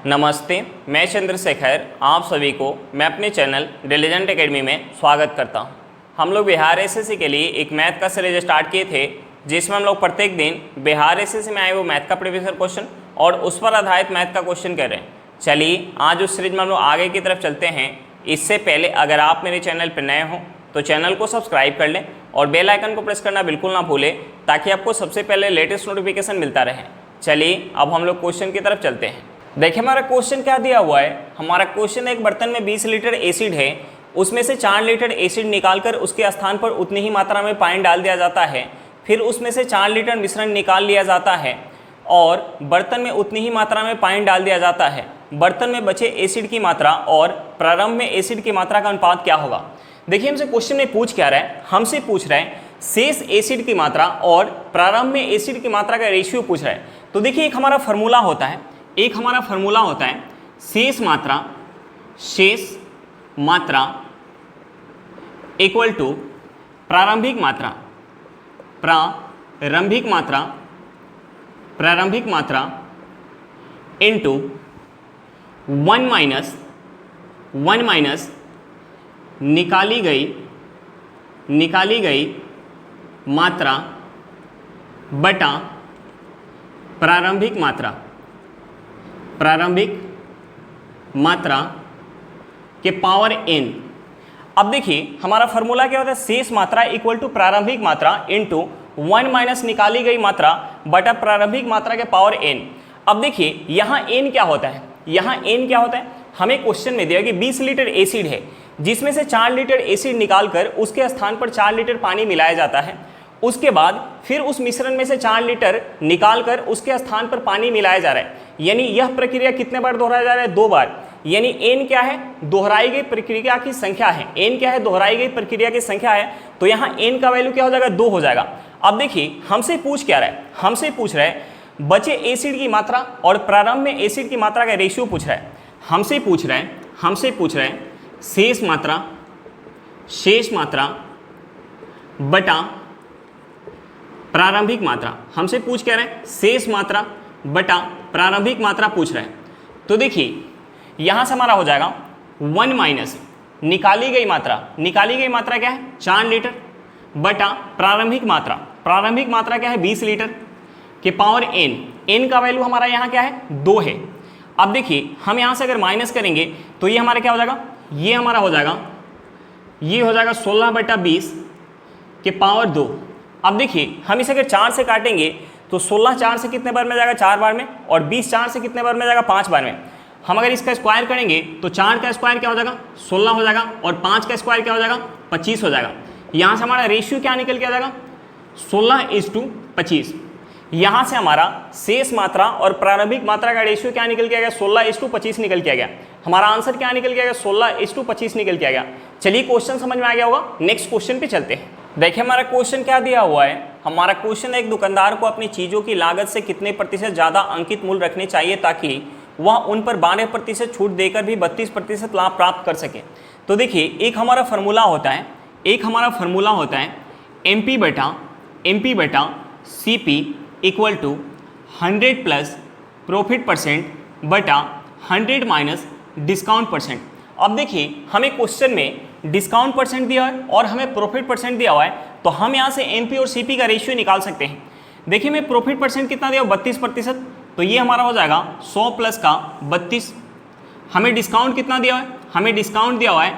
नमस्ते, मैं चंद्रशेखर आप सभी को मैं अपने चैनल डिलीजेंट एकेडमी में स्वागत करता हूं। हम लोग बिहार एसएससी के लिए एक मैथ का सीरीज स्टार्ट किए थे, जिसमें हम लोग प्रत्येक दिन बिहार एसएससी में आए वो मैथ का प्रीवियस क्वेश्चन और उस पर आधारित मैथ का क्वेश्चन कर रहे हैं। चलिए आज उस सीरीज में हम लोग आगे की तरफ चलते हैं। इससे पहले अगर आप मेरे चैनल पर नए हों तो चैनल को सब्सक्राइब कर लें और बेल आइकन को प्रेस करना बिल्कुल ना भूलें, ताकि आपको सबसे पहले लेटेस्ट नोटिफिकेशन मिलता रहे। चलिए अब हम लोग क्वेश्चन की तरफ चलते हैं। देखिए हमारा क्वेश्चन क्या दिया हुआ है। हमारा क्वेश्चन एक बर्तन में 20 लीटर एसिड है, उसमें से 4 लीटर एसिड निकालकर उसके स्थान पर उतनी ही मात्रा में पानी डाल दिया जाता है। फिर उसमें से 4 लीटर मिश्रण निकाल लिया जाता है और बर्तन में उतनी ही मात्रा में पानी डाल दिया जाता है। बर्तन में बचे एसिड की मात्रा और प्रारंभ में एसिड की मात्रा का अनुपात क्या होगा। देखिए हमसे क्वेश्चन में पूछ क्या रहा है, हमसे पूछ रहा है शेष एसिड की मात्रा और प्रारंभ में एसिड की मात्रा का रेशियो पूछ रहा है। तो देखिए एक हमारा फार्मूला होता है, शेष मात्रा इक्वल टू प्रारंभिक मात्रा इनटू 1 माइनस निकाली गई मात्रा बटा प्रारंभिक मात्रा के पावर n। अब देखिए हमारा फार्मूला क्या होता है, शेष मात्रा इक्वल टू प्रारंभिक मात्रा इनटू 1 माइनस निकाली गई मात्रा बटा प्रारंभिक मात्रा के पावर n। अब देखिए यहाँ n क्या होता है, हमें क्वेश्चन में दिया कि 20 लीटर एसिड है, जिसमें से 4 लीटर एसिड निकालकर उसके स्थान पर 4 लीटर पानी मिलाया जाता है। उसके बाद फिर उस मिश्रण में से 4 लीटर निकालकर उसके स्थान पर पानी मिलाया जा रहा है। यानी यह प्रक्रिया कितने बार दोहराया जा रहा है, 2 बार। यानी n क्या है, दोहराई गई प्रक्रिया की संख्या है। n क्या है, दोहराई गई प्रक्रिया की संख्या है। तो यहाँ n का वैल्यू क्या हो जाएगा, 2 हो जाएगा। अब देखिए हमसे पूछ क्या रहा है, हमसे पूछ रहा है बचे एसिड की मात्रा और प्रारंभ में एसिड की मात्रा का रेशियो पूछ रहा है। हमसे पूछ रहा है शेष मात्रा बटा प्रारंभिक मात्रा। हमसे पूछ क्या रहा है, शेष मात्रा बटा प्रारंभिक मात्रा पूछ रहा है। तो देखिए यहाँ से हमारा हो जाएगा 1 माइनस निकाली गई मात्रा क्या है, 4 लीटर बटा प्रारंभिक मात्रा क्या है, 20 लीटर के पावर n का वैल्यू हमारा यहाँ क्या है, 2 है। अब देखिए हम यहाँ से अगर माइनस करेंगे तो ये हमारा क्या हो जाएगा, ये हो जाएगा 16 बटा 20 के पावर 2। अब देखिए हम इसे अगर 4 से काटेंगे तो 16 4 से कितने बार में जाएगा, 4 बार में, और 20 4 से कितने बार में जाएगा, 5 बार में। हम अगर इसका स्क्वायर करेंगे तो 4 का स्क्वायर क्या हो जाएगा, 16 हो जाएगा, और 5 का स्क्वायर क्या हो जाएगा, 25 हो जाएगा। यहाँ से हमारा रेशियो क्या निकल के आ जाएगा, 16:25। यहाँ से हमारा शेष मात्रा और प्रारंभिक मात्रा का रेशियो क्या निकल के आ गया, 16:25 निकल के आ गया। हमारा आंसर क्या निकल के आ गया, 16:25 निकल के आ गया। चलिए क्वेश्चन समझ में आ गया होगा, नेक्स्ट क्वेश्चन पे चलते हैं। देखिए हमारा क्वेश्चन क्या दिया हुआ है। हमारा क्वेश्चन एक दुकानदार को अपनी चीज़ों की लागत से कितने प्रतिशत ज़्यादा अंकित मूल्य रखने चाहिए ताकि वह उन पर 12% छूट देकर भी 32% लाभ प्राप्त कर सके। तो देखिए एक हमारा फार्मूला होता है MP बटा CP equal to 100 plus profit percent बटा 100 माइनस डिस्काउंट परसेंट। अब देखिए हमें क्वेश्चन में डिस्काउंट परसेंट दिया है और हमें प्रॉफिट परसेंट दिया हुआ है, तो हम यहाँ से MP और CP का रेशियो निकाल सकते हैं। देखिए मैं प्रॉफिट परसेंट कितना दिया, 32%, तो ये हमारा हो जाएगा 100 प्लस का 32। हमें डिस्काउंट कितना दिया है, हमें डिस्काउंट दिया हुआ है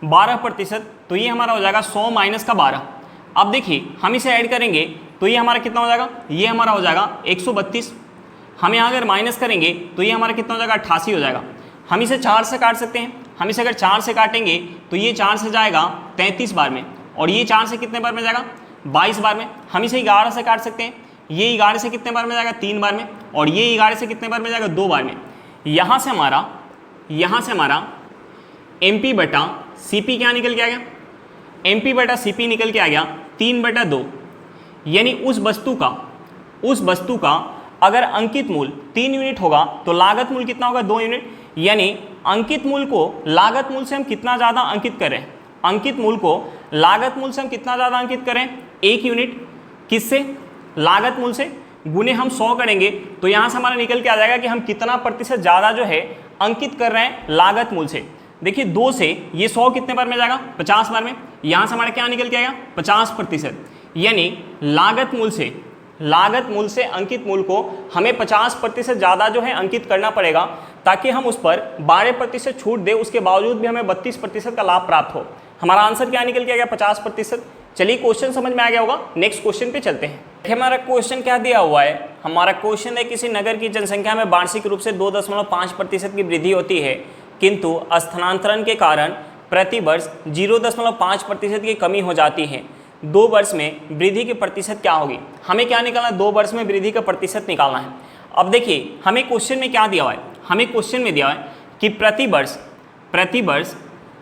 12%, तो ये हमारा हो जाएगा 100 माइनस का 12। अब देखिए हम इसे ऐड करेंगे तो ये हमारा कितना हो जाएगा, ये हमारा हो जाएगा 132। हम यहाँ अगर माइनस करेंगे तो ये हमारा कितना हो जाएगा, 88 हो जाएगा। हम इसे 4 से काट सकते हैं। हम इसे अगर 4 से काटेंगे तो ये 4 से जाएगा 33 बार में, और ये 4 से कितने बार में जाएगा, 22 बार में। हम इसे 11 से काट सकते हैं। ये 11 से कितने बार में जाएगा, 3 बार में, और ये 11 से कितने बार में जाएगा, 2 बार में। यहाँ से हमारा MP बटा CP क्या निकल के आ गया, MP बटा CP निकल के आ गया 3/2। यानी उस वस्तु का अगर अंकित मूल्य 3 यूनिट होगा तो लागत मूल्य कितना होगा, 2 यूनिट। यानी अंकित मूल्य को लागत मूल्य से हम कितना ज़्यादा अंकित करें, अंकित मूल्य को लागत मूल्य से हम कितना ज़्यादा अंकित करें, 1 यूनिट। किससे, लागत मूल्य से। गुने हम 100 करेंगे तो यहाँ से हमारा निकल के आ जाएगा कि हम कितना प्रतिशत ज़्यादा जो है अंकित कर रहे हैं लागत मूल्य से। देखिए 2 से ये 100 कितने बार में जाएगा, 50 बार में। यहाँ से हमारा क्या निकल के आएगा, 50%। यानी लागत मूल्य से अंकित मूल्य को हमें 50% ज़्यादा जो है अंकित करना पड़ेगा, ताकि हम उस पर 12% छूट दे, उसके बावजूद भी हमें 32% का लाभ प्राप्त हो। हमारा आंसर क्या निकल के आ गया, 50%। चलिए क्वेश्चन समझ में आ गया होगा, नेक्स्ट क्वेश्चन पे चलते हैं। देखिए हमारा क्वेश्चन क्या दिया हुआ है। हमारा क्वेश्चन है किसी नगर की जनसंख्या में वार्षिक रूप से 2.5% की वृद्धि होती है, किंतु स्थानांतरण के कारण प्रति वर्ष 0.5% की कमी हो जाती है। 2 वर्ष में वृद्धि की प्रतिशत क्या होगी। हमें क्या निकालना है, 2 वर्ष में वृद्धि का प्रतिशत निकालना है। अब देखिए हमें क्वेश्चन में क्या दिया हुआ है, हमें क्वेश्चन में दिया है कि प्रति वर्ष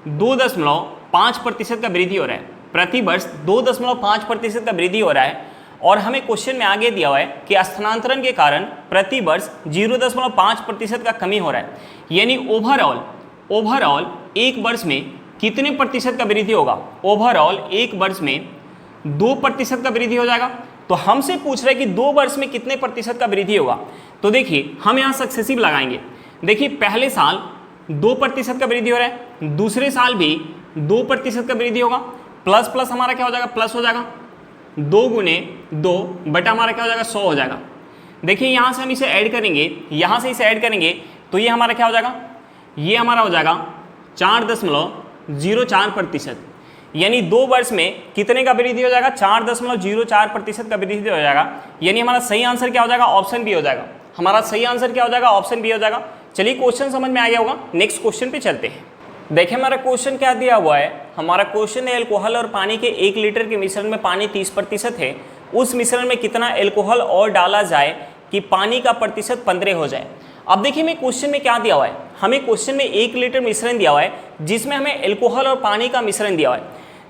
2.5% का वृद्धि हो रहा है, प्रति वर्ष 2.5% का वृद्धि हो रहा है। और हमें क्वेश्चन में आगे दिया हुआ है कि स्थानांतरण के कारण प्रति वर्ष 0.5% का कमी हो रहा है। यानी ओवरऑल एक वर्ष में कितने प्रतिशत का वृद्धि होगा, ओवरऑल एक वर्ष में 2% का वृद्धि हो जाएगा। तो हमसे पूछ रहे हैं कि 2 वर्ष में कितने प्रतिशत का वृद्धि होगा। तो देखिए हम यहाँ सक्सेसिव लगाएंगे। देखिए पहले साल 2% का वृद्धि हो रहा है, दूसरे साल भी 2% का वृद्धि होगा, प्लस प्लस हमारा क्या हो जाएगा, प्लस हो जाएगा, 2 गुने 2 बटा हमारा क्या हो जाएगा, 100 हो जाएगा। देखिए यहाँ से हम इसे ऐड करेंगे, यहाँ से इसे ऐड करेंगे तो ये हमारा क्या हो जाएगा, ये हमारा हो जाएगा 4.04%। यानी 2 वर्ष में कितने का वृद्धि हो जाएगा, 4.04% का वृद्धि हो जाएगा। यानी हमारा सही आंसर क्या हो जाएगा, ऑप्शन बी हो जाएगा। हमारा सही आंसर क्या हो जाएगा, ऑप्शन बी हो जाएगा। चलिए क्वेश्चन समझ में आ गया होगा, नेक्स्ट क्वेश्चन पे चलते हैं। देखिए हमारा क्वेश्चन क्या दिया हुआ है। हमारा क्वेश्चन है अल्कोहल और पानी के 1 लीटर के मिश्रण में पानी 30% है, उस मिश्रण में कितना अल्कोहल और डाला जाए कि पानी का प्रतिशत 15 हो जाए। अब देखिए हमें क्वेश्चन में क्या दिया हुआ है, हमें क्वेश्चन में 1 लीटर मिश्रण दिया हुआ है, जिसमें हमें अल्कोहल और पानी का मिश्रण दिया हुआ है,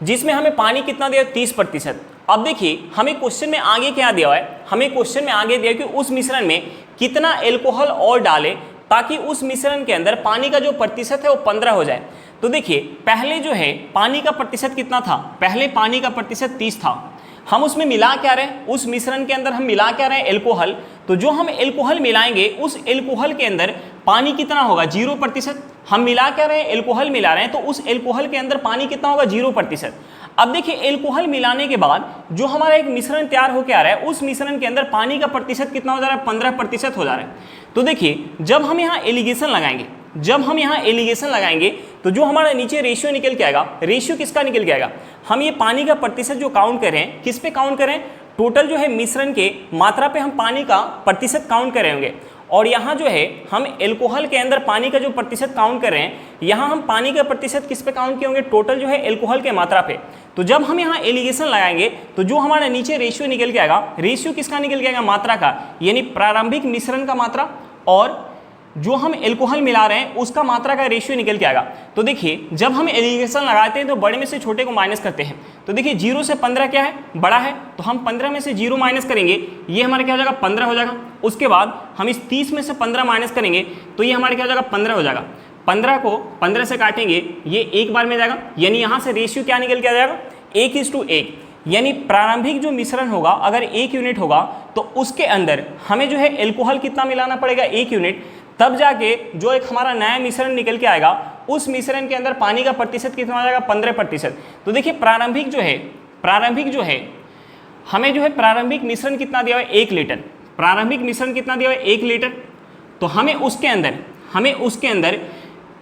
जिसमें हमें पानी कितना दिया है, 30%। अब देखिए हमें क्वेश्चन में आगे क्या दिया हुआ है, हमें क्वेश्चन में आगे दिया कि उस मिश्रण में कितना अल्कोहल और डालें ताकि उस मिश्रण के अंदर पानी का जो प्रतिशत है वो 15 हो जाए। तो देखिए पहले जो है पानी का प्रतिशत कितना था, पहले पानी का प्रतिशत 30 था। हम उसमें मिला क्या रहे हैं, उस मिश्रण के अंदर हम मिला क्या रहे हैं, एल्कोहल। तो जो हम एल्कोहल मिलाएंगे उस एल्कोहल के अंदर पानी कितना होगा, 0%। हम मिला क्या रहे हैं, एल्कोहल मिला रहे हैं, तो उस एल्कोहल के अंदर पानी कितना होगा, 0%। अब देखिए एल्कोहल मिलाने के बाद जो हमारा एक मिश्रण तैयार होकर आ रहा है, उस मिश्रण के अंदर पानी का प्रतिशत कितना हो जा रहा है, 15% हो जा रहा है। तो देखिए जब हम यहाँ एलिगेशन लगाएंगे, तो जो हमारा नीचे रेशियो निकल के आएगा, रेशियो किसका निकल के आएगा, हम ये पानी का प्रतिशत जो काउंट कर रहे हैं, किस पे काउंट कर रहे हैं, टोटल जो है मिश्रण के मात्रा पे हम पानी का प्रतिशत काउंट कर रहे होंगे। और यहाँ जो है हम एल्कोहल के अंदर पानी का जो प्रतिशत काउंट कर रहे हैं, यहाँ हम पानी का प्रतिशत किस पे काउंट किए होंगे, टोटल जो है एल्कोहल के मात्रा पे। तो जब हम यहाँ एलिगेशन लगाएंगे तो जो हमारा नीचे रेशियो निकल के आएगा, रेशियो किसका निकल के आएगा, मात्रा का, यानी प्रारंभिक मिश्रण का मात्रा और जो हम एल्कोहल मिला रहे हैं उसका मात्रा का रेशियो निकल के आएगा। तो देखिए जब हम एलिगेशन लगाते हैं तो बड़े में से छोटे को माइनस करते हैं। तो देखिए 0 से 15 क्या है, बड़ा है, तो हम 15 में से 0 माइनस करेंगे, ये हमारा क्या हो जाएगा, 15 हो जाएगा। उसके बाद हम इस 30 में से 15 माइनस करेंगे तो ये हमारा क्या हो जाएगा, 15 हो जाएगा। 15 को 15 से काटेंगे, ये एक बार में जाएगा, यानी यहाँ से रेशियो क्या निकल के आ जाएगा, 1:1। यानी प्रारंभिक जो मिश्रण होगा अगर 1 यूनिट होगा तो उसके अंदर हमें जो है एल्कोहल कितना मिलाना पड़ेगा, 1 यूनिट। तब जाके जो एक हमारा नया मिश्रण निकल के आएगा, उस मिश्रण के अंदर पानी का प्रतिशत कितना हो जाएगा, 15%। तो देखिए प्रारंभिक जो है हमें जो है प्रारंभिक मिश्रण कितना दिया हुआ है, 1 लीटर। प्रारंभिक मिश्रण कितना दिया हुआ है, 1 लीटर। तो हमें उसके अंदर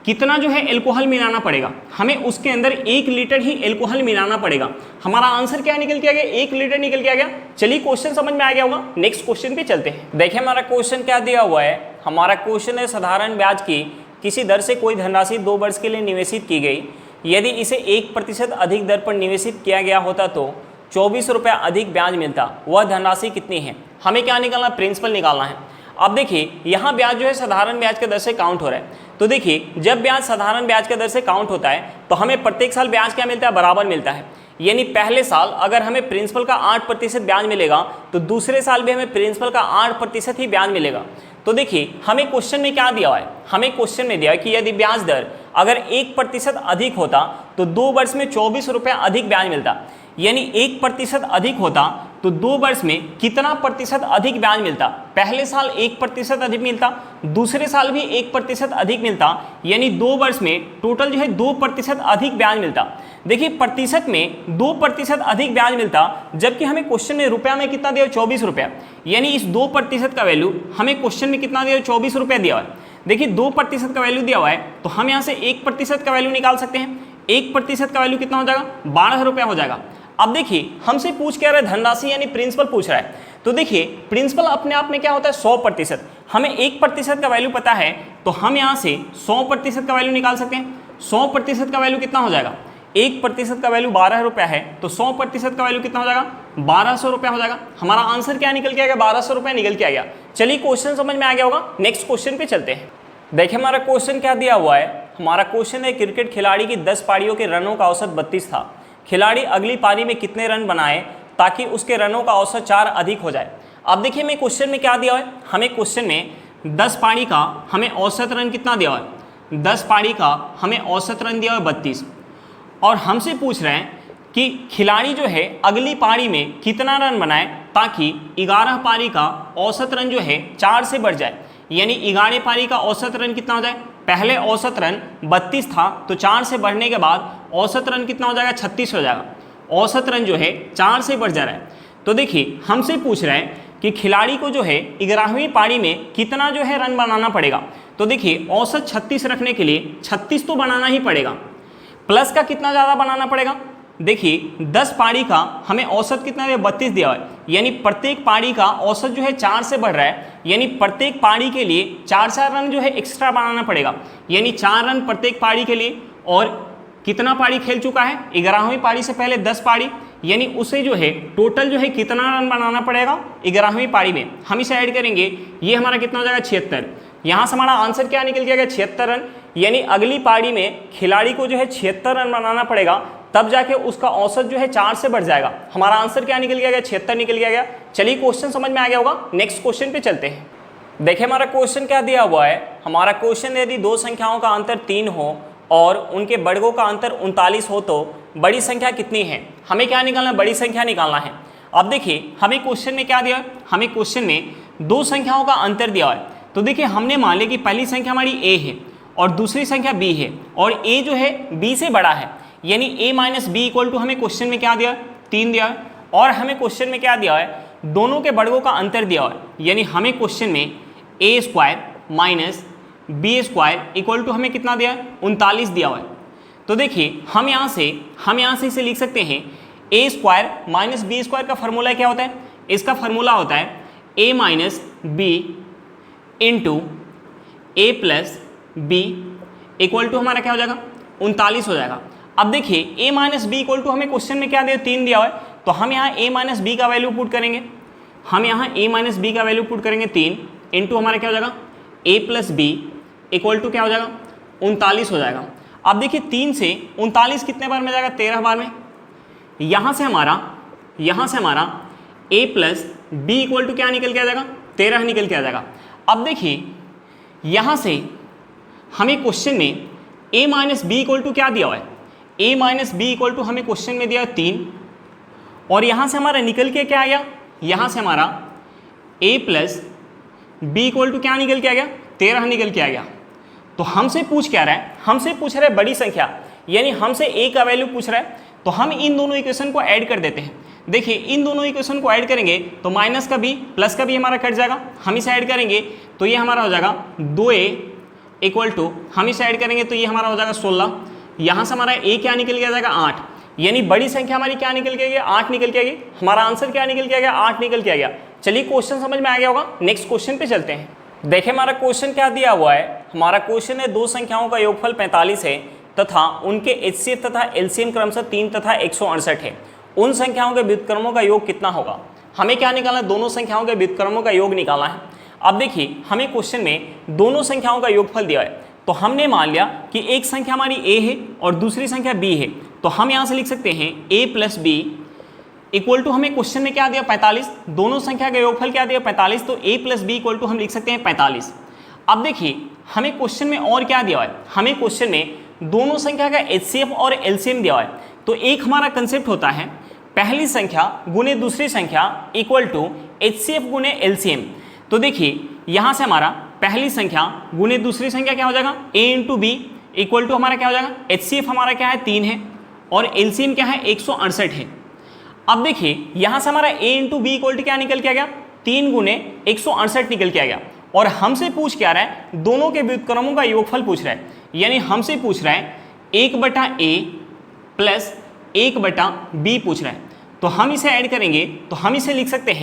कितना जो है एल्कोहल मिलाना पड़ेगा, हमें उसके अंदर 1 लीटर ही एल्कोहल मिलाना पड़ेगा। हमारा आंसर क्या निकल के आ गया, 1 लीटर निकल के आ गया। चलिए क्वेश्चन समझ में आ गया होगा, नेक्स्ट क्वेश्चन पे चलते हैं। देखिए हमारा क्वेश्चन क्या दिया हुआ है। हमारा क्वेश्चन है साधारण ब्याज की किसी दर से कोई धनराशि 2 वर्ष के लिए निवेशित की गई, यदि इसे 1% अधिक दर पर निवेशित किया गया होता तो 24 रुपये अधिक ब्याज मिलता, वह धनराशि कितनी है। हमें क्या निकालना, प्रिंसिपल निकालना है। अब देखिए यहाँ ब्याज जो है साधारण ब्याज के दर से काउंट हो रहा है। तो देखिए जब ब्याज साधारण ब्याज के दर से काउंट होता है तो हमें प्रत्येक साल ब्याज क्या मिलता है, बराबर मिलता है। यानी पहले साल अगर हमें प्रिंसिपल का 8% ब्याज मिलेगा तो दूसरे साल भी हमें प्रिंसिपल का 8% ही ब्याज मिलेगा। तो देखिए हमें क्वेश्चन में क्या दिया हुआ है, हमें क्वेश्चन में दिया है कि यदि ब्याज दर अगर 1% अधिक होता तो 2 वर्ष में 24 रुपये अधिक ब्याज मिलता। यानी 1% अधिक होता तो 2 वर्ष में कितना प्रतिशत अधिक ब्याज मिलता? पहले साल 1% अधिक मिलता, दूसरे साल भी 1% अधिक मिलता, यानी 2 वर्ष में टोटल जो है 2% अधिक ब्याज मिलता। देखिए प्रतिशत में 2% अधिक ब्याज मिलता, जबकि हमें क्वेश्चन में रुपया में कितना दिया? 24 रुपया। यानी इस 2% का वैल्यू हमें क्वेश्चन में कितना दिया? 24 रुपया दिया हुआ है। देखिए 2% का वैल्यू दिया हुआ है, तो हम यहाँ से 1% का वैल्यू निकाल सकते हैं। 1% का वैल्यू कितना हो जाएगा? 12 रुपया हो जाएगा। अब देखिए हमसे पूछ क्या रहा है? धनराशि यानी प्रिंसिपल पूछ रहा है। तो देखिए प्रिंसिपल अपने आप में क्या होता है? 100%। हमें 1% का वैल्यू पता है, तो हम यहाँ से 100% का वैल्यू निकाल सकते हैं। 100% का वैल्यू कितना हो जाएगा? 1% का वैल्यू 12 रुपया है, तो 100% का वैल्यू कितना हो जाएगा? 1200 रुपया हो जाएगा। हमारा आंसर क्या निकल के आ गया? 1200 रुपया निकल के आ गया। चलिए क्वेश्चन समझ में आ गया होगा, नेक्स्ट क्वेश्चन पे चलते हैं। देखिए हमारा क्वेश्चन क्या दिया हुआ है। हमारा क्वेश्चन है क्रिकेट खिलाड़ी की 10 पारियों के रनों का औसत 32 था। खिलाड़ी अगली पारी में कितने रन बनाए ताकि उसके रनों का औसत 4 अधिक हो जाए? अब देखिए मैं क्वेश्चन में क्या दिया है, हमें क्वेश्चन में 10 पारी का हमें औसत रन कितना दिया है? 10 पारी का हमें औसत रन दिया है 32, और हमसे पूछ रहे हैं कि खिलाड़ी जो है अगली पारी में कितना रन बनाए ताकि 11 पारी का औसत रन जो है 4 से बढ़ जाए। यानी 11 पारी का औसत रन कितना हो जाए? पहले औसत रन 32 था, तो 4 से बढ़ने के बाद औसत रन कितना हो जाएगा? 36 हो जाएगा। औसत रन जो है 4 से बढ़ जा रहा है। तो देखिए हमसे पूछ रहे हैं कि खिलाड़ी को जो है 11वीं पारी में कितना जो है रन बनाना पड़ेगा। तो देखिए औसत 36 रखने के लिए 36 तो बनाना ही पड़ेगा, प्लस का कितना ज़्यादा बनाना पड़ेगा? देखिए 10 पारी का हमें औसत कितना दिया? 32 दिया है, यानी प्रत्येक पारी का औसत जो है 4 से बढ़ रहा है, यानी प्रत्येक पारी के लिए 4 रन जो है एक्स्ट्रा बनाना पड़ेगा, यानी 4 रन प्रत्येक पारी के लिए। और कितना पारी खेल चुका है? 11वीं पारी से पहले 10 पारी, यानी उसे जो है टोटल जो है कितना रन बनाना पड़ेगा 11वीं पारी में? हम इसे ऐड करेंगे, ये हमारा कितना हो जाएगा? 76। यहाँ से हमारा आंसर क्या निकल के आएगा? 76 रन। यानी अगली पारी में खिलाड़ी को जो है 76 रन बनाना पड़ेगा, तब जाके उसका औसत जो है 4 से बढ़ जाएगा। हमारा आंसर क्या निकल गया? 76 निकल गया। चलिए क्वेश्चन समझ में आ गया होगा, नेक्स्ट क्वेश्चन पे चलते हैं। देखिए हमारा क्वेश्चन क्या दिया हुआ है। हमारा क्वेश्चन यदि 2 संख्याओं का अंतर 3 हो और उनके वर्गों का अंतर 39 हो तो बड़ी संख्या कितनी है? हमें क्या निकालना है? बड़ी संख्या निकालना है। अब देखिए हमें क्वेश्चन में क्या दिया है? हमें क्वेश्चन में 2 संख्याओं का अंतर दिया है। तो देखिए हमने मान लिया कि पहली संख्या हमारी a है और दूसरी संख्या b है, और a जो है b से बड़ा है, यानी a minus B equal to हमें क्वेश्चन में क्या दिया है? 3 दिया है। और हमें क्वेश्चन में क्या दिया है? दोनों के वर्गों का अंतर दिया है, यानी हमें क्वेश्चन में a square minus B square equal to हमें कितना दिया है? 39 दिया हुआ है। तो देखिए हम यहाँ से इसे लिख सकते हैं a square minus B square का फॉर्मूला क्या होता है? इसका फॉर्मूला होता है a minus B into A plus B equal to हमारा क्या हो जाएगा? 39 हो जाएगा। अब देखिए a minus B equal to हमें क्वेश्चन में क्या दिया? 3 दिया हुआ है, तो हम यहाँ a माइनस बी का वैल्यू पुट करेंगे। हम यहाँ a माइनस बी का वैल्यू पुट करेंगे 3 इंटू हमारा क्या हो जाएगा? a plus B equal to क्या हो जाएगा? 39 हो जाएगा। अब देखिए 3 से 39 कितने बार में जाएगा? 13 बार में। यहाँ से हमारा a plus B equal to क्या निकल के आ जाएगा? 13 निकल के आ जाएगा। अब देखिए यहाँ से हमें क्वेश्चन में a minus B equal to क्या दिया हुआ है? a minus B equal to हमें क्वेश्चन में दिया 3, और यहाँ से हमारा निकल के क्या आ गया? यहाँ से हमारा a plus B equal to क्या निकल के आ गया? 13 निकल के आ गया। तो हमसे पूछ क्या रहा है? हमसे पूछ रहा है बड़ी संख्या, यानी हमसे a का वैल्यू पूछ रहा है। तो हम इन दोनों इक्वेशन को ऐड कर देते हैं। देखिए इन दोनों इक्वेशन को ऐड करेंगे तो माइनस का b प्लस का b हमारा कट जाएगा। हम इसे ऐड करेंगे तो ये हमारा हो जाएगा 2a इक्वल टू, हम इसे ऐड करेंगे तो ये हमारा हो जाएगा 16। यहाँ से हमारा a क्या निकल के आ जाएगा? 8, यानी बड़ी संख्या हमारी क्या निकल के आ गया? 8 निकल के आ गई। हमारा आंसर क्या निकल के आ गया? 8 निकल के आ गया। चलिए क्वेश्चन समझ में आ गया होगा, नेक्स्ट क्वेश्चन पे चलते हैं। देखिए हमारा क्वेश्चन क्या दिया हुआ है। हमारा क्वेश्चन है 2 संख्याओं का योगफल 45 है तथा उनके एचसीएफ तथा एलसीएम क्रमशः 3 तथा 168 है। उन संख्याओं के व्युत्क्रमों का योग कितना होगा? हमें क्या निकालना है? दोनों संख्याओं के व्युत्क्रमों का योग निकालना है। अब देखिए हमें क्वेश्चन में दोनों संख्याओं का योगफल दिया है, तो हमने मान लिया कि एक संख्या हमारी a है और दूसरी संख्या b है, तो हम यहाँ से लिख सकते हैं a plus B equal to, हमें क्वेश्चन में क्या दिया? 45। दोनों संख्या का योगफल क्या दिया? 45, तो a plus B equal to हम लिख सकते हैं 45। अब देखिए हमें क्वेश्चन में और क्या दिया है? हमें क्वेश्चन में दोनों संख्या का एचसीएफ और एलसीएम दिया है। तो एक हमारा कंसेप्ट होता है पहली संख्या गुने दूसरी संख्या इक्वल टू HCF गुने LCM। तो देखिए यहाँ से हमारा पहली संख्या गुने दूसरी संख्या क्या हो जाएगा, A into B equal to हमारा क्या हो जाएगा, HCF हमारा क्या है 3 है और LCM क्या है 168 है। अब देखिए यहाँ से हमारा A into B equal to क्या निकल के आ गया, 3 गुने 168 निकल के आ गया। और हमसे पूछ क्या रहा है, दोनों के व्युत्क्रमों का योगफल पूछ रहा है, यानी हमसे पूछ रहा है 1/a प्लस 1/b पूछ रहा है। तो हम इसे ऐड करेंगे तो हम इसे लिख सकते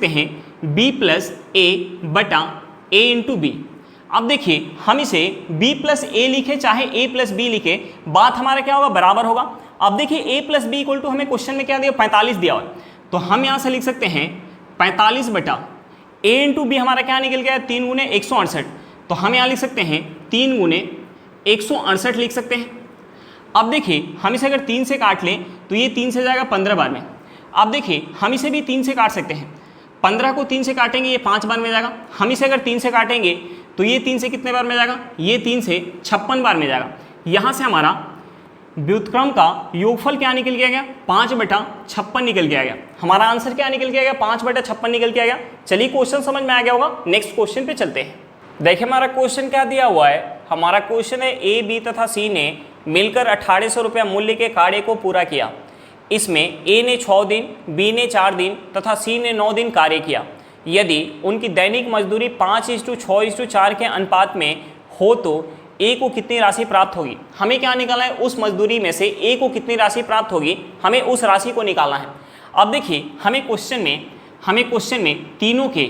हैं b प्लस a बटा a इंटू बी। अब देखिए हम इसे b प्लस a लिखे चाहे a प्लस b लिखे, बात हमारा क्या होगा, बराबर होगा। अब देखिए a plus B equal to हमें क्वेश्चन में क्या दिया, 45 दिया हुआ है, तो हम यहाँ से लिख सकते हैं 45 बटा a इंटू बी हमारा क्या निकल गया है 3 गुने 168। तो हम यहाँ लिख सकते हैं 3 गुने 168 लिख सकते हैं। अब देखिए हम इसे अगर 3 से काट लें तो ये 3 से जाएगा 15 बार में। अब देखिए हम इसे भी 3 से काट सकते हैं, 15 को 3 से काटेंगे ये 5 बार में जाएगा। हम इसे अगर 3 से काटेंगे तो ये 3 से कितने बार में जाएगा, ये 3 से 56 बार में जाएगा। यहाँ से हमारा व्युत्क्रम का योगफल क्या निकल के आ गया, 5/56 निकल के आ गया। हमारा आंसर क्या निकल के आ गया, 5/56 निकल के आ गया। चलिए क्वेश्चन समझ में आ गया होगा, नेक्स्ट क्वेश्चन पे चलते हैं। देखिए हमारा क्वेश्चन क्या दिया हुआ है, हमारा क्वेश्चन है ए बी तथा सी ने मिलकर 1800 रुपया मूल्य के कार्य को पूरा किया। इसमें ए ने 6 दिन, बी ने 4 दिन तथा सी ने 9 दिन कार्य किया। यदि उनकी दैनिक मजदूरी 5:6:4 के अनुपात में हो तो ए को कितनी राशि प्राप्त होगी। हमें क्या निकालना है, उस मजदूरी में से ए को कितनी राशि प्राप्त होगी, हमें उस राशि को निकालना है। अब देखिए हमें क्वेश्चन में तीनों के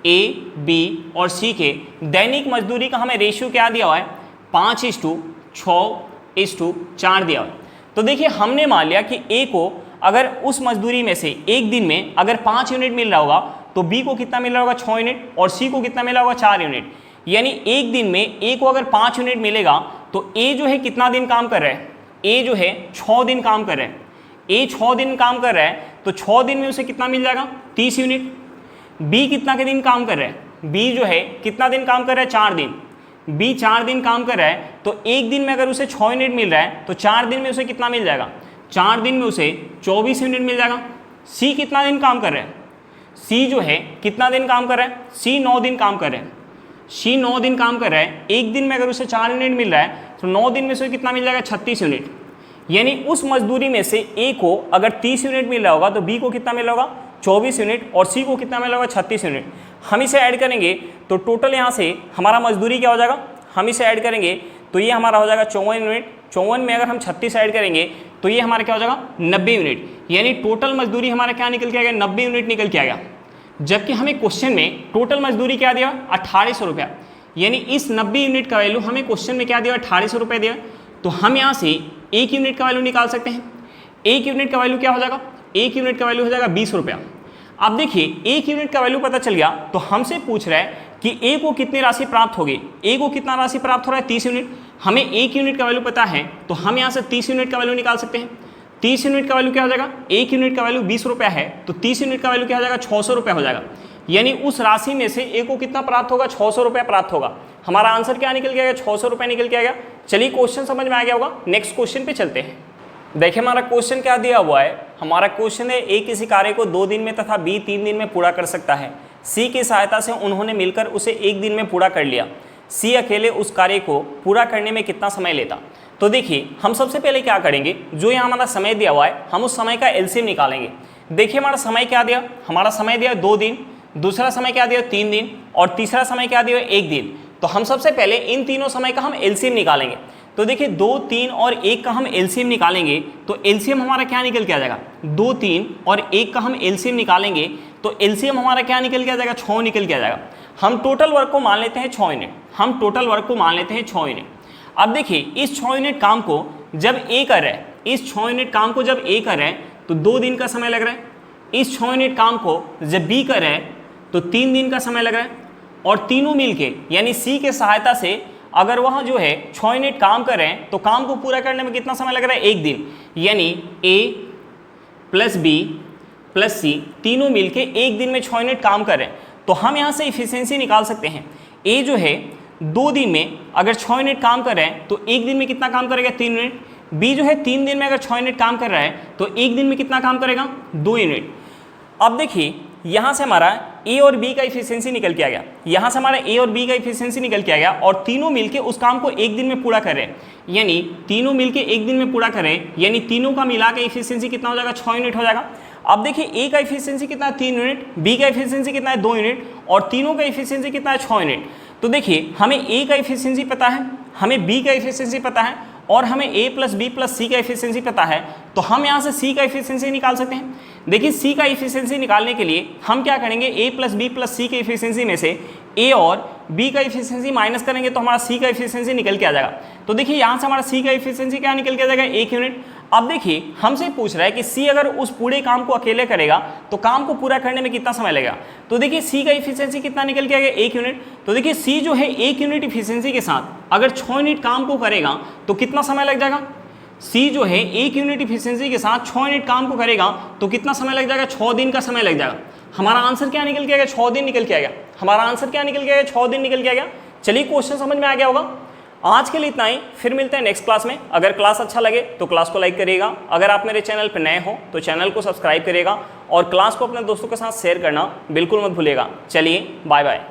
ए बी और सी के दैनिक मजदूरी का हमें रेशियो क्या दिया हुआ है, 5:6:4 दिया हुआ है। तो देखिए हमने मान लिया कि ए को अगर उस मजदूरी में से एक दिन में अगर 5 यूनिट मिल रहा होगा तो बी को कितना मिल रहा होगा, 6 यूनिट, और सी को कितना मिला होगा, 4 यूनिट। यानी एक दिन में ए को अगर 5 यूनिट मिलेगा तो ए जो है कितना दिन काम कर रहा है, ए जो है 6 दिन काम कर रहा है। ए 6 दिन काम कर रहा है तो 6 दिन में उसे कितना मिल जाएगा, 30 यूनिट। बी कितना के दिन काम कर रहा है, बी जो है कितना दिन काम कर रहा है, 4 दिन। बी 4 दिन काम कर रहा है तो एक दिन में अगर उसे 6 यूनिट मिल रहा है तो 4 दिन में उसे कितना मिल जाएगा, 4 दिन में उसे 24 यूनिट मिल जाएगा। सी कितना दिन काम कर रहा है, सी जो है कितना दिन काम कर रहा है, सी 9 दिन काम कर रहा है। सी 9 दिन काम कर रहा है, एक दिन में अगर उसे 4 यूनिट मिल रहा है तो 9 दिन में उसे कितना मिल जाएगा, 36 यूनिट। यानी उस मजदूरी में से ए को अगर 30 यूनिट मिल रहा होगा तो बी को कितना मिल रहा होगा, 24 यूनिट, और सी को कितना मिल रहा होगा, 36 यूनिट। हम इसे ऐड करेंगे तो टोटल यहाँ से हमारा मजदूरी क्या हो जाएगा, हम इसे ऐड करेंगे तो ये हमारा हो जाएगा 54 यूनिट। 54 में अगर हम 36 ऐड करेंगे तो ये हमारा क्या हो जाएगा, 90 यूनिट। यानी टोटल मजदूरी हमारा क्या निकल के आ गया, 90 यूनिट निकल के आ गया। जबकि हमें क्वेश्चन में टोटल मजदूरी क्या दिया, 1800 रुपया। यानी इस 90 यूनिट का वैल्यू हमें क्वेश्चन में क्या दिया, 1800 रुपये दिया। तो हम यहाँ से 1 यूनिट का वैल्यू निकाल सकते हैं। 1 यूनिट का वैल्यू क्या हो जाएगा, 1 यूनिट का वैल्यू हो जाएगा 20 रुपया। अब देखिए 1 यूनिट का वैल्यू पता चल गया तो हमसे पूछ रहा है कि ए को कितनी राशि प्राप्त होगी। ए को कितना राशि प्राप्त हो रहा है, 30 यूनिट। हमें 1 यूनिट का वैल्यू पता है तो हम यहाँ से 30 यूनिट का वैल्यू निकाल सकते हैं। 30 यूनिट का वैल्यू क्या हो जाएगा, 1 यूनिट का वैल्यू 20 रुपया है तो 30 यूनिट का वैल्यू क्या हो जाएगा, 600 रुपया हो जाएगा। यानी उस राशि में से ए को कितना प्राप्त होगा, 600 रुपया प्राप्त होगा। हमारा आंसर क्या निकल के आएगा, 600 रुपया निकल के आएगा। चलिए क्वेश्चन समझ में आ गया होगा, नेक्स्ट क्वेश्चन पे चलते हैं। देखिए हमारा क्वेश्चन क्या दिया हुआ है, हमारा क्वेश्चन है ए किसी कार्य को 2 दिन में तथा बी 3 दिन में पूरा कर सकता है। सी की सहायता से उन्होंने मिलकर उसे 1 दिन में पूरा कर लिया। सी अकेले उस कार्य को पूरा करने में कितना समय लेता। तो देखिए हम सबसे पहले क्या करेंगे, जो यहाँ हमारा समय दिया हुआ है हम उस समय का एलसीएम निकालेंगे। देखिए हमारा समय क्या दिया, हमारा समय दिया 2 दिन, दूसरा समय क्या दिया 3 दिन, और तीसरा समय क्या दिया 1 दिन। तो हम सबसे पहले इन तीनों समय का हम एलसीएम निकालेंगे। तो देखिए 2, 3 और 1 का हम एलसीएम निकालेंगे तो एलसीएम हमारा क्या निकल के आ जाएगा, 2, 3 और 1 का हम एलसीएम निकालेंगे तो एलसीएम हमारा क्या निकल के आ जाएगा, 6 निकल के आ जाएगा। हम टोटल वर्क को मान लेते हैं 6 यूनिट, हम टोटल वर्क को मान लेते हैं 6 यूनिट। अब देखिए इस 6 यूनिट काम को जब ए कर रहा है, इस 6 यूनिट काम को जब ए कर रहा है तो 2 दिन का समय लग रहा है। इस 6 यूनिट काम को जब बी कर रहा है तो 3 दिन का समय लग रहा है। और तीनों मिलके यानी सी के सहायता से अगर वह जो है 6 यूनिट काम कर रहे हैं तो काम को पूरा करने में कितना समय लग रहा है, 1 दिन। यानी ए प्लस बी प्लस सी तीनों मिलके 1 दिन में 6 यूनिट काम कर रहे हैं। तो हम यहाँ से इफिशिएंसी निकाल सकते हैं। ए जो है 2 दिन में अगर 6 यूनिट काम कर रहे हैं तो 1 दिन में कितना काम करेगा, 3 यूनिट। बी जो है 3 दिन में अगर 6 यूनिट काम कर रहा है तो 1 दिन में कितना काम करेगा, 2 यूनिट। अब देखिए यहाँ से हमारा ए और बी का इफिशियंसी निकल के आ गया, यहाँ से हमारा ए और बी का इफिशियंसी निकल के आ गया, और तीनों मिलके उस काम को 1 दिन में पूरा करें, यानी तीनों मिलके 1 दिन में पूरा करें, यानी तीनों का मिला के इफिशियंसी कितना हो जाएगा, 6 यूनिट हो जाएगा। अब देखिए ए का इफिशियंसी कितना है, 3 यूनिट, बी का इफिशियंसी कितना है, 2 यूनिट, और तीनों का इफिशियंसी कितना है, 6 यूनिट। तो देखिए हमें ए का इफिशियंसी पता है, हमें बी का इफिशियंसी पता है, और हमें a प्लस बी प्लस सी का इफिशियंसी पता है, तो हम यहाँ से c का इफिशियंसी निकाल सकते हैं। देखिए c का इफिशियंसी निकालने के लिए हम क्या करेंगे, a प्लस बी प्लस सी के इफिशियंसी में से a और b का इफिशियंसी माइनस करेंगे तो हमारा c का इफिशियंसी निकल के आ जाएगा। तो देखिए यहाँ से हमारा c का इफिशियंसी क्या निकल के आ जाएगा, 1 यूनिट। अब देखिए हमसे पूछ रहा है कि c अगर उस पूरे काम को अकेले करेगा तो काम को पूरा करने में कितना समय लगेगा। तो देखिए c का इफिशियंसी कितना निकल के आ गया, 1 यूनिट। तो देखिए c जो है 1 यूनिट इफिशियंसी के साथ अगर 6 यूनिट काम को करेगा तो कितना समय लग जाएगा। c जो है 1 यूनिट इफिशियंसी के साथ 6 यूनिट काम को करेगा तो कितना समय लग जाएगा, 6 दिन का समय लग जाएगा। हमारा आंसर क्या निकल के आ गया, 6 दिन निकल के आ गया। हमारा आंसर क्या निकल के आ गया, 6 दिन निकल के आ गया। चलिए क्वेश्चन समझ में आ गया होगा। आज के लिए इतना ही, फिर मिलते हैं नेक्स्ट क्लास में। अगर क्लास अच्छा लगे तो क्लास को लाइक करिएगा, अगर आप मेरे चैनल पर नए हो तो चैनल को सब्सक्राइब करिएगा, और क्लास को अपने दोस्तों के साथ शेयर करना बिल्कुल मत भूलिएगा। चलिए बाय बाय।